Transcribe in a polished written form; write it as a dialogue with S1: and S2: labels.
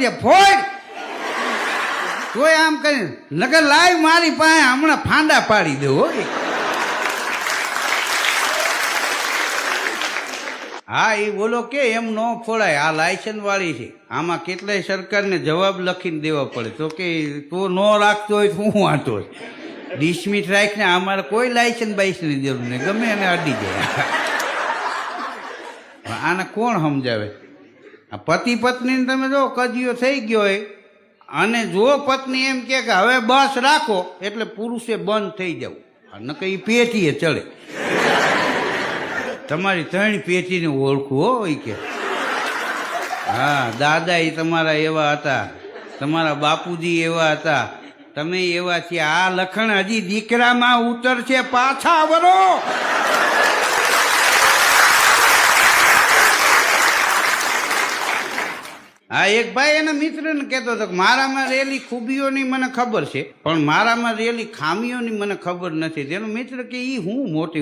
S1: દે ફોડ તોય આમ કરી નગર લાય મારી પાસે હમણાં ફાંડા પાડી દે હોય. હા એ બોલો કે એમ ન ફોડાય, આ લાયસન્સ વાળી છે, આમાં કેટલાય સરકારને જવાબ લખીને દેવા પડે. તો કે તું ન રાખતો હોય તો હું વાંધો ડિસમિસ રાખીને અમારે કોઈ લાયસન્સ બાઇસની જરૂર નહીં, ગમે એને અડી જાય. આને કોણ સમજાવે? આ પતિ પત્નીને તમે જો કજિયો થઈ ગયો હોય અને જો પત્ની એમ કે હવે બસ રાખો એટલે પુરુષે બંધ થઈ જવું, નકર એ પેટીએ ચડે. તમારી 3 પેટીને ઓળખું હોય કે હા દાદા એ તમારા એવા હતા, તમારા બાપુજી એવા હતા, તમે એવા છીએ. આ લખણ હજી દીકરામાં ઉતરશે, પાછા વરો. હા એક ભાઈ એના મિત્રને કહેતો હતો કે મારામાં રહેલી ખૂબીઓની મને ખબર છે પણ મારામાં રહેલી ખામીઓની મને ખબર નથી. તેનો મિત્ર કે એ હું મોટી